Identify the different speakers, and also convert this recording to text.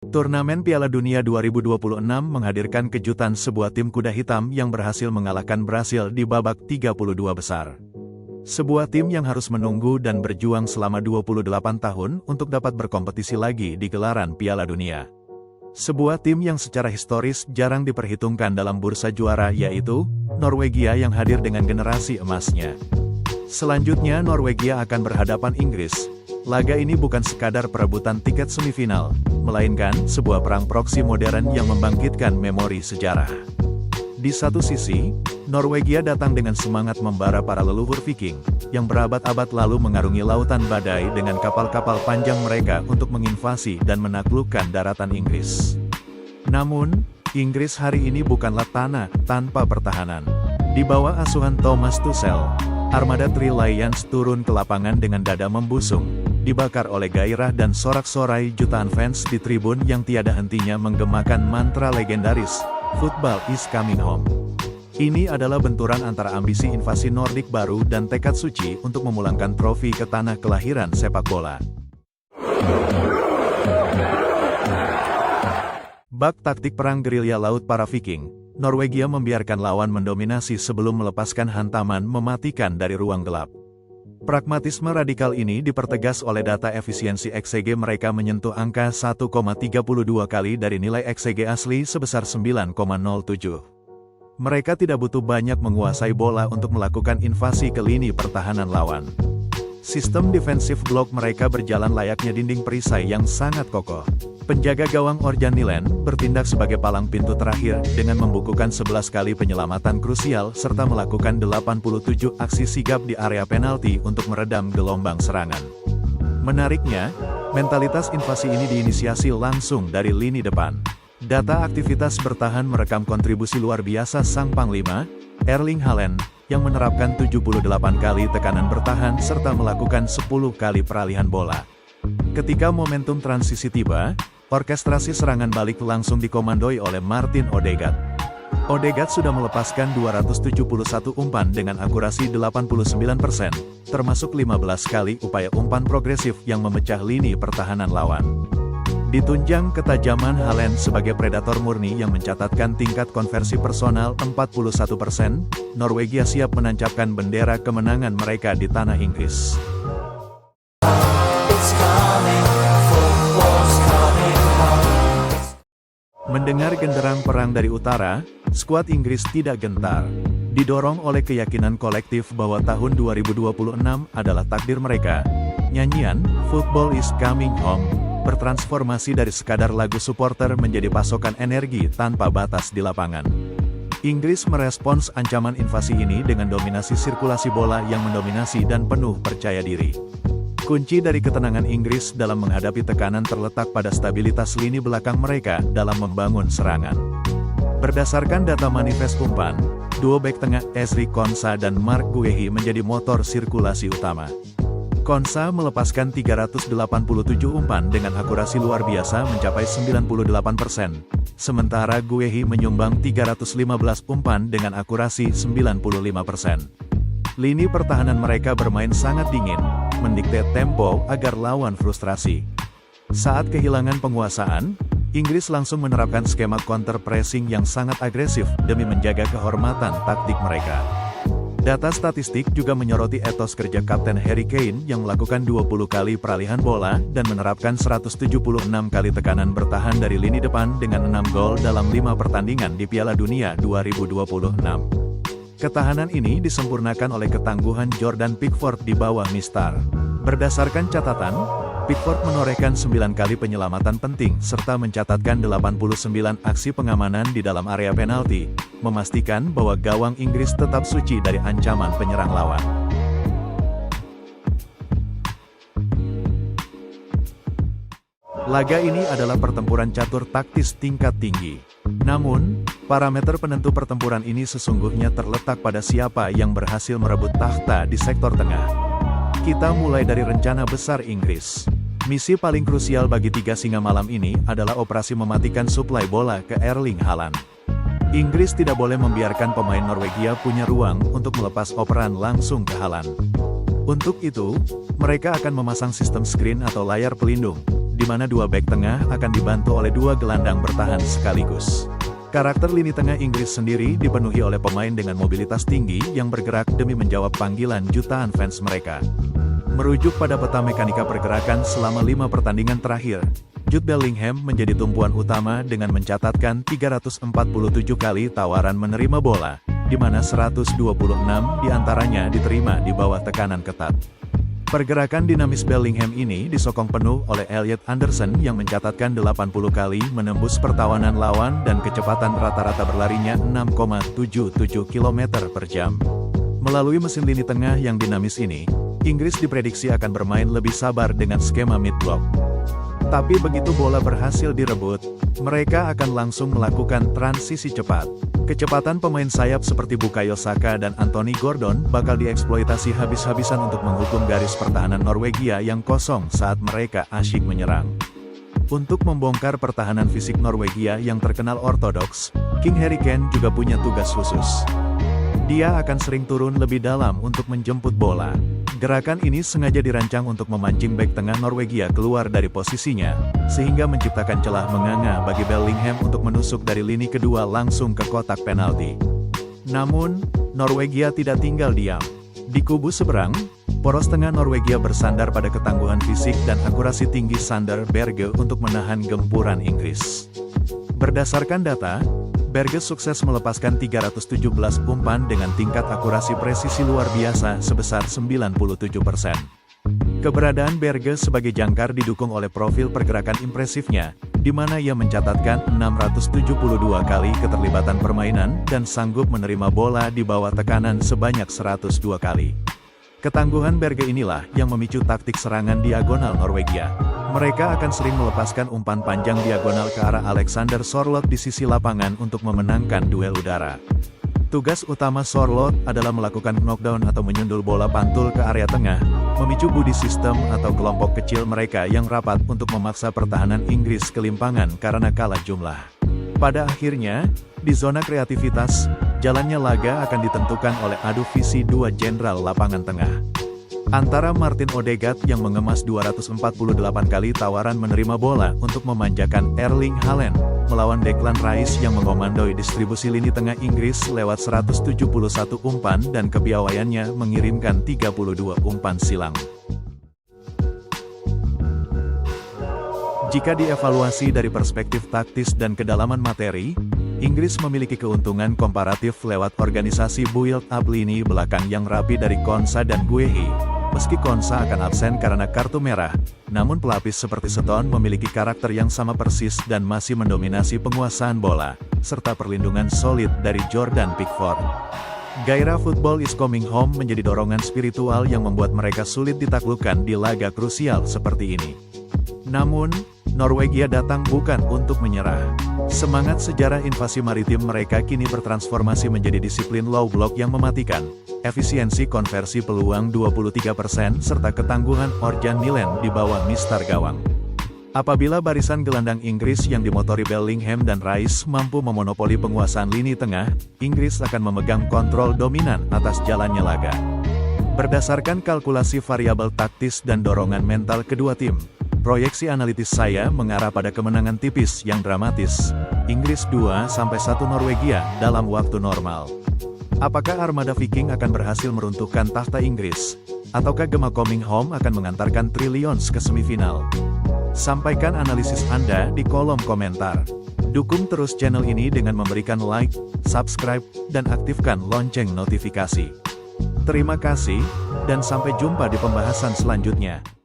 Speaker 1: Turnamen Piala Dunia 2026 menghadirkan kejutan sebuah tim kuda hitam yang berhasil mengalahkan Brasil di babak 32 besar. Sebuah tim yang harus menunggu dan berjuang selama 28 tahun untuk dapat berkompetisi lagi di gelaran Piala Dunia. Sebuah tim yang secara historis jarang diperhitungkan dalam bursa juara, yaitu Norwegia yang hadir dengan generasi emasnya. Selanjutnya Norwegia akan berhadapan Inggris. Laga ini bukan sekadar perebutan tiket semifinal, melainkan sebuah perang proksi modern yang membangkitkan memori sejarah. Di satu sisi, Norwegia datang dengan semangat membara para leluhur Viking, yang berabad-abad lalu mengarungi lautan badai dengan kapal-kapal panjang mereka untuk menginvasi dan menaklukkan daratan Inggris. Namun, Inggris hari ini bukanlah tanah tanpa pertahanan. Di bawah asuhan Thomas Tuchel, armada Three Lions turun ke lapangan dengan dada membusung, dibakar oleh gairah dan sorak-sorai jutaan fans di tribun yang tiada hentinya menggemakan mantra legendaris, "Football is coming home". Ini adalah benturan antara ambisi invasi Nordik baru dan tekad suci untuk memulangkan trofi ke tanah kelahiran sepak bola. Bak taktik perang gerilya laut para Viking, Norwegia membiarkan lawan mendominasi sebelum melepaskan hantaman mematikan dari ruang gelap. Pragmatisme radikal ini dipertegas oleh data efisiensi XG mereka menyentuh angka 1,32 kali dari nilai XG asli sebesar 9,07. Mereka tidak butuh banyak menguasai bola untuk melakukan invasi ke lini pertahanan lawan. Sistem defensif blok mereka berjalan layaknya dinding perisai yang sangat kokoh. Penjaga gawang Orjan Nilen bertindak sebagai palang pintu terakhir dengan membukukan 11 kali penyelamatan krusial serta melakukan 87 aksi sigap di area penalti untuk meredam gelombang serangan. Menariknya, mentalitas invasi ini diinisiasi langsung dari lini depan. Data aktivitas bertahan merekam kontribusi luar biasa sang panglima, Erling Haaland, yang menerapkan 78 kali tekanan bertahan serta melakukan 10 kali peralihan bola. Ketika momentum transisi tiba, orkestrasi serangan balik langsung dikomandoi oleh Martin Odegaard. Odegaard sudah melepaskan 271 umpan dengan akurasi 89%, termasuk 15 kali upaya umpan progresif yang memecah lini pertahanan lawan. Ditunjang ketajaman Haaland sebagai predator murni yang mencatatkan tingkat konversi personal 41%, Norwegia siap menancapkan bendera kemenangan mereka di tanah Inggris. Mendengar genderang perang dari utara, skuad Inggris tidak gentar. Didorong oleh keyakinan kolektif bahwa tahun 2026 adalah takdir mereka, nyanyian "Football is coming home" bertransformasi dari sekadar lagu supporter menjadi pasokan energi tanpa batas di lapangan. Inggris merespons ancaman invasi ini dengan dominasi sirkulasi bola yang mendominasi dan penuh percaya diri. Kunci dari ketenangan Inggris dalam menghadapi tekanan terletak pada stabilitas lini belakang mereka dalam membangun serangan. Berdasarkan data manifest umpan, duo bek tengah Ezri Konsa dan Mark Guehi menjadi motor sirkulasi utama. Konsa melepaskan 387 umpan dengan akurasi luar biasa mencapai 98%, sementara Guehi menyumbang 315 umpan dengan akurasi 95%. Lini pertahanan mereka bermain sangat dingin, mendikte tempo agar lawan frustrasi. Saat kehilangan penguasaan, Inggris langsung menerapkan skema counter pressing yang sangat agresif demi menjaga kehormatan taktik mereka. Data statistik juga menyoroti etos kerja Kapten Harry Kane yang melakukan 20 kali peralihan bola dan menerapkan 176 kali tekanan bertahan dari lini depan dengan 6 gol dalam 5 pertandingan di Piala Dunia 2026. Ketahanan ini disempurnakan oleh ketangguhan Jordan Pickford di bawah mistar. Berdasarkan catatan, Pickford menorehkan 9 kali penyelamatan penting serta mencatatkan 89 aksi pengamanan di dalam area penalti, memastikan bahwa gawang Inggris tetap suci dari ancaman penyerang lawan. Laga ini adalah pertempuran catur taktis tingkat tinggi. Namun, parameter penentu pertempuran ini sesungguhnya terletak pada siapa yang berhasil merebut takhta di sektor tengah. Kita mulai dari rencana besar Inggris. Misi paling krusial bagi tiga singa malam ini adalah operasi mematikan suplai bola ke Erling Haaland. Inggris tidak boleh membiarkan pemain Norwegia punya ruang untuk melepas operan langsung ke Haaland. Untuk itu, mereka akan memasang sistem screen atau layar pelindung di mana dua bek tengah akan dibantu oleh dua gelandang bertahan sekaligus. Karakter lini tengah Inggris sendiri dipenuhi oleh pemain dengan mobilitas tinggi yang bergerak demi menjawab panggilan jutaan fans mereka. Merujuk pada peta mekanika pergerakan selama 5 pertandingan terakhir, Jude Bellingham menjadi tumpuan utama dengan mencatatkan 347 kali tawaran menerima bola, di mana 126 diantaranya diterima di bawah tekanan ketat. Pergerakan dinamis Bellingham ini disokong penuh oleh Elliot Anderson yang mencatatkan 80 kali menembus pertahanan lawan dan kecepatan rata-rata berlarinya 6,77 km per jam. Melalui mesin lini tengah yang dinamis ini, Inggris diprediksi akan bermain lebih sabar dengan skema mid-block. Tapi begitu bola berhasil direbut, mereka akan langsung melakukan transisi cepat. Kecepatan pemain sayap seperti Bukayo Saka dan Anthony Gordon bakal dieksploitasi habis-habisan untuk menghukum garis pertahanan Norwegia yang kosong saat mereka asyik menyerang. Untuk membongkar pertahanan fisik Norwegia yang terkenal ortodoks, King Harry Kane juga punya tugas khusus. Dia akan sering turun lebih dalam untuk menjemput bola. Gerakan ini sengaja dirancang untuk memancing bek tengah Norwegia keluar dari posisinya, sehingga menciptakan celah menganga bagi Bellingham untuk menusuk dari lini kedua langsung ke kotak penalti. Namun, Norwegia tidak tinggal diam. Di kubu seberang, poros tengah Norwegia bersandar pada ketangguhan fisik dan akurasi tinggi Sander Berge untuk menahan gempuran Inggris. Berdasarkan data, Berge sukses melepaskan 317 umpan dengan tingkat akurasi presisi luar biasa sebesar 97%. Keberadaan Berge sebagai jangkar didukung oleh profil pergerakan impresifnya, di mana ia mencatatkan 672 kali keterlibatan permainan dan sanggup menerima bola di bawah tekanan sebanyak 102 kali. Ketangguhan Berge inilah yang memicu taktik serangan diagonal Norwegia. Mereka akan sering melepaskan umpan panjang diagonal ke arah Alexander Sorloth di sisi lapangan untuk memenangkan duel udara. Tugas utama Sorloth adalah melakukan knockdown atau menyundul bola pantul ke area tengah, memicu body system atau kelompok kecil mereka yang rapat untuk memaksa pertahanan Inggris kelimpangan karena kalah jumlah. Pada akhirnya, di zona kreativitas, jalannya laga akan ditentukan oleh adu visi dua jenderal lapangan tengah. Antara Martin Odegaard yang mengemas 248 kali tawaran menerima bola untuk memanjakan Erling Haaland, melawan Declan Rice yang mengomandoi distribusi lini tengah Inggris lewat 171 umpan dan kepiawaiannya mengirimkan 32 umpan silang. Jika dievaluasi dari perspektif taktis dan kedalaman materi, Inggris memiliki keuntungan komparatif lewat organisasi build-up lini belakang yang rapi dari Konsa dan Guehi. Meski Konsa akan absen karena kartu merah, namun pelapis seperti Stone memiliki karakter yang sama persis dan masih mendominasi penguasaan bola, serta perlindungan solid dari Jordan Pickford. Gairah football is coming home menjadi dorongan spiritual yang membuat mereka sulit ditaklukkan di laga krusial seperti ini. Namun, Norwegia datang bukan untuk menyerah. Semangat sejarah invasi maritim mereka kini bertransformasi menjadi disiplin low block yang mematikan, efisiensi konversi peluang 23%, serta ketangguhan Orjan Nilen di bawah mistar gawang. Apabila barisan gelandang Inggris yang dimotori Bellingham dan Rice mampu memonopoli penguasaan lini tengah, Inggris akan memegang kontrol dominan atas jalannya laga. Berdasarkan kalkulasi variabel taktis dan dorongan mental kedua tim, proyeksi analitis saya mengarah pada kemenangan tipis yang dramatis, Inggris 2-1 Norwegia dalam waktu normal. Apakah armada Viking akan berhasil meruntuhkan takhta Inggris? Ataukah gema coming home akan mengantarkan Trillions ke semifinal? Sampaikan analisis Anda di kolom komentar. Dukung terus channel ini dengan memberikan like, subscribe, dan aktifkan lonceng notifikasi. Terima kasih, dan sampai jumpa di pembahasan selanjutnya.